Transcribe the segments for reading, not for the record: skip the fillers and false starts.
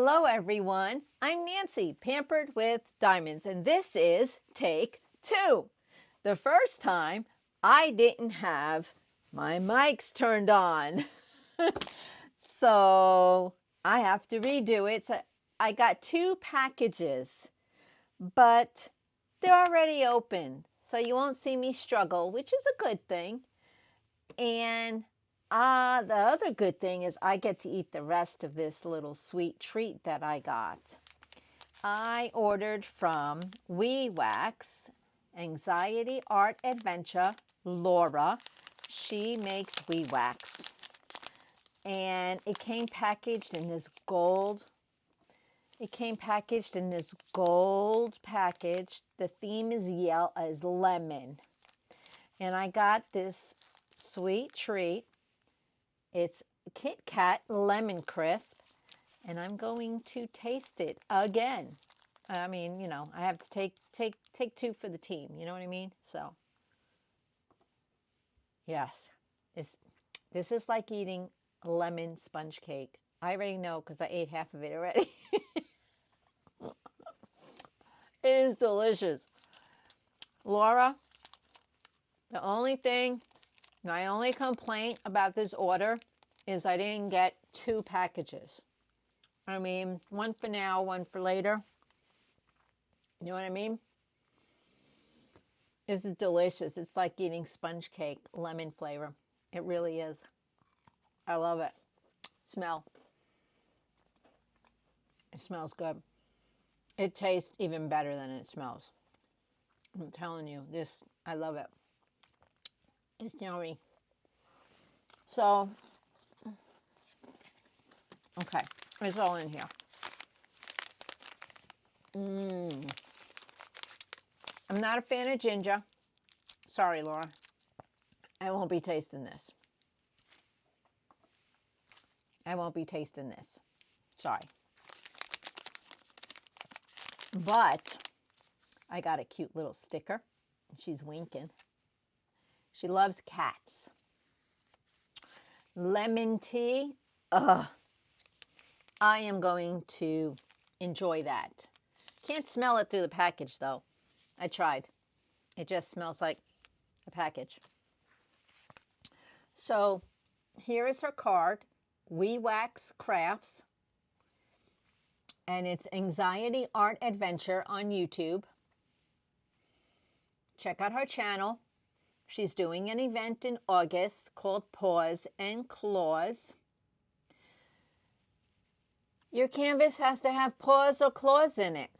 Hello everyone, I'm Nancy, Pampered with Diamonds, and this is take 2. The first time I didn't have my mics turned on. So I have to redo it. So I got 2 packages, but they're already open. So you won't see me struggle, which is a good thing. And the other good thing is I get to eat the rest of this little sweet treat that I got. I ordered from Weed Wax, Anxiety Art Adventure, Laura. She makes weed wax. And it came packaged in this gold. It came packaged in this gold package. The theme is yellow, is lemon. And I got this sweet treat. It's Kit Kat Lemon Crisp, and I'm going to taste it again. I mean, you know, I have to take 2 for the team. You know what I mean? So, yes, this is like eating a lemon sponge cake. I already know because I ate half of it already. It is delicious. Laura, my only complaint about this order is I didn't get 2 packages. I mean, one for now, one for later. You know what I mean? This is delicious. It's like eating sponge cake, lemon flavor. It really is. I love it. Smell. It smells good. It tastes even better than it smells. I'm telling you, I love it. It's yummy. So, okay, it's all in here. I'm not a fan of ginger. Sorry, Laura. I won't be tasting this. I won't be tasting this. Sorry. But I got a cute little sticker. She's winking. She loves cats. Lemon tea. Ugh. I am going to enjoy that. Can't smell it through the package, though. I tried. It just smells like a package. So here is her card. We Wax Crafts. And it's Anxiety Art Adventure on YouTube. Check out her channel. She's doing an event in August called Paws and Claws. Your canvas has to have paws or claws in it.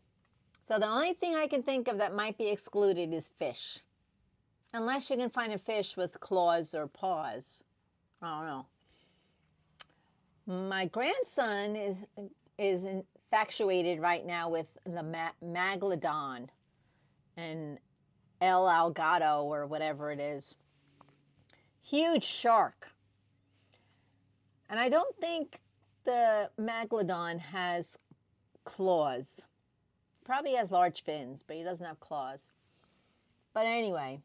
So the only thing I can think of that might be excluded is fish. Unless you can find a fish with claws or paws. I don't know. My grandson is infatuated right now with the Megalodon and Elgato or whatever it is. Huge shark. And I don't think the Megalodon has claws. Probably has large fins, but he doesn't have claws. But anyway,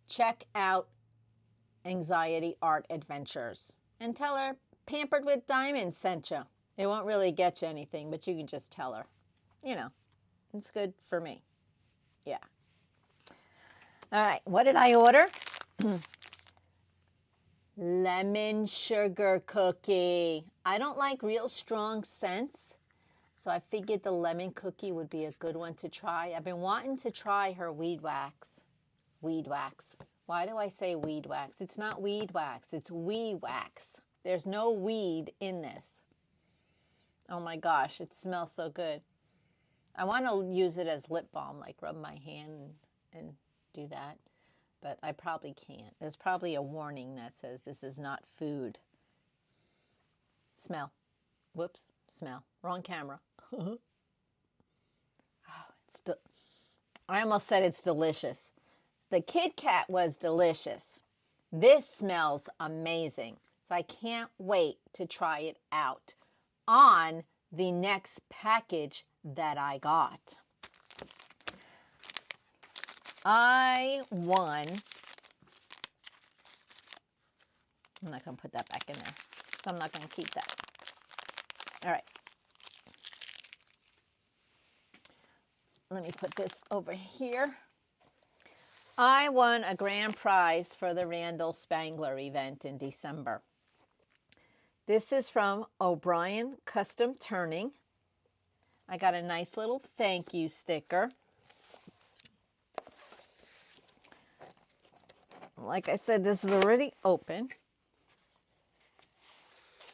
check out Anxiety Art Adventures and tell her Pampered with Diamonds sent you. It won't really get you anything, but you can just tell her. You know, it's good for me. Yeah. All right, what did I order? Lemon sugar cookie. I don't like real strong scents, so I figured the lemon cookie would be a good one to try. I've been wanting to try her weed wax. Weed wax. Why do I say weed wax? It's not weed wax, it's weed wax. There's no weed in this. Oh my gosh, it smells so good. I want to use it as lip balm, like rub my hand and do that. But I probably can't. There's probably a warning that says this is not food. Smell. Whoops, smell. Wrong camera. Oh, I almost said it's delicious. The Kit Kat was delicious. This smells amazing. So I can't wait to try it out on the next package that I got. I won. I'm not going to put that back in there. So I'm not going to keep that. All right. let me put this over here. I won a grand prize for the Randal Spangler event in December. This is from Obrien Custom Turning. I got a nice little thank you sticker. Like I said, this is already open.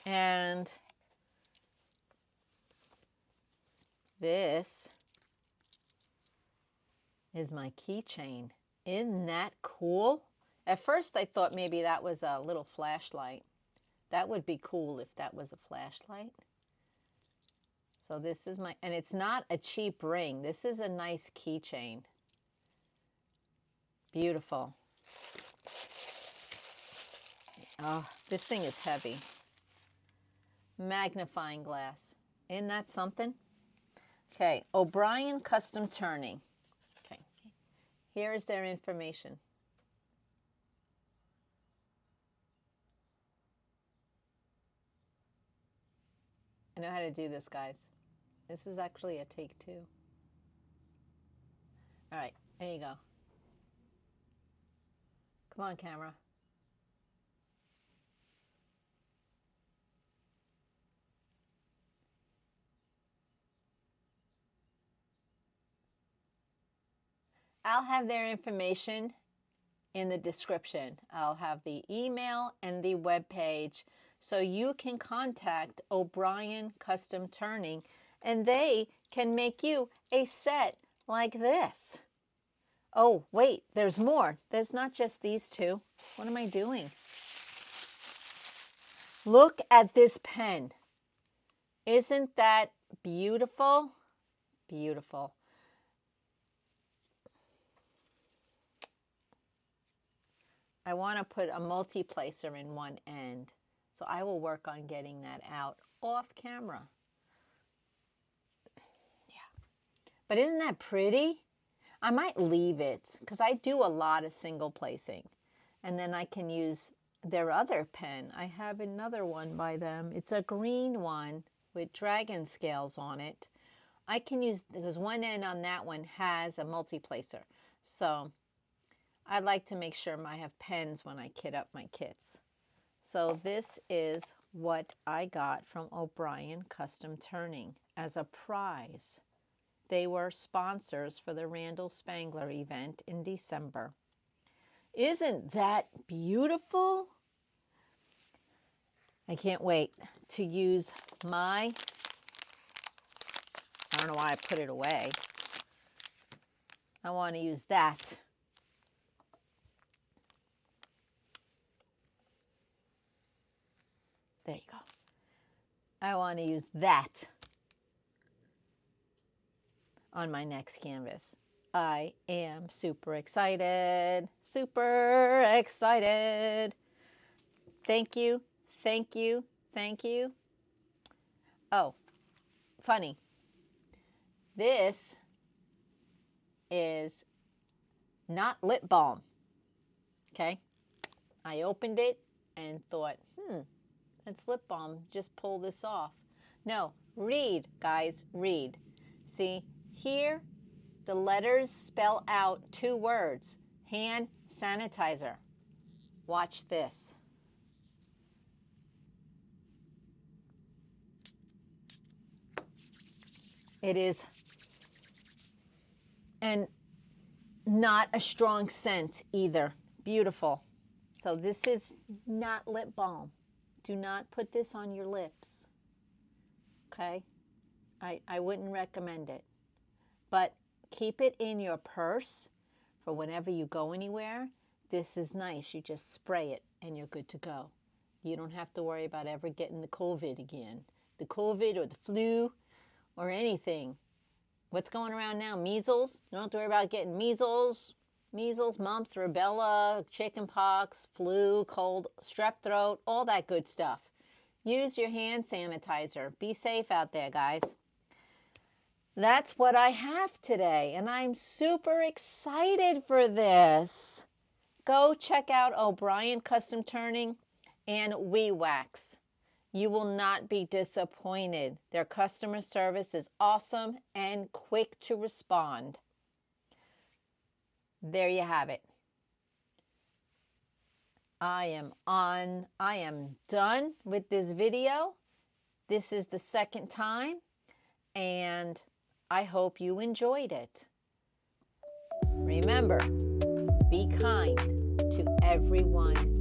And this is my keychain. Isn't that cool? At first I thought maybe that was a little flashlight. That would be cool if that was a flashlight. So this is my, and it's not a cheap ring. This is a nice keychain. Beautiful. Oh, this thing is heavy. Magnifying glass. Isn't that something? Okay, Obrien Custom Turning. Okay, here's their information. I know how to do this, guys. This is actually a take 2. All right, there you go. Come on, camera. I'll have their information in the description. I'll have the email and the web page so you can contact Obrien Custom Turning and they can make you a set like this. Oh, wait, there's more. There's not just these two. What am I doing? Look at this pen. Isn't that beautiful? Beautiful. I want to put a multi-placer in one end, so I will work on getting that out off camera. Yeah. But isn't that pretty? I might leave it because I do a lot of single placing. And then I can use their other pen. I have another one by them. It's a green one with dragon scales on it. I can use, because one end on that one has a multi-placer. So I like to make sure I have pens when I kit up my kits. So this is what I got from Obrien Custom Turning as a prize. They were sponsors for the Randal Spangler event in December. Isn't that beautiful? I can't wait to use my, I don't know why I put it away. I want to use that. There you go. I want to use that on my next canvas. I am super excited. Super excited. Thank you. Thank you. Thank you. Oh, funny. This is not lip balm. Okay? I opened it and thought, it's lip balm. Just pull this off. No, read, guys, read. See, here the letters spell out 2 words. Hand sanitizer. Watch this. It is, and not a strong scent either. Beautiful. So this is not lip balm. Do not put this on your lips. Okay? I wouldn't recommend it. But keep it in your purse for whenever you go anywhere. This is nice. You just spray it and you're good to go. You don't have to worry about ever getting the COVID again. The COVID or the flu or anything. What's going around now? Measles? You don't have to worry about getting measles, mumps, rubella, chickenpox, flu, cold, strep throat, all that good stuff. Use your hand sanitizer. Be safe out there, guys. That's what I have today, and I'm super excited for this. Go check out Obrien Custom Turning and WeWax. You will not be disappointed. Their customer service is awesome and quick to respond. There you have it. I am done with this video. This is the second time, and I hope you enjoyed it. Remember, be kind to everyone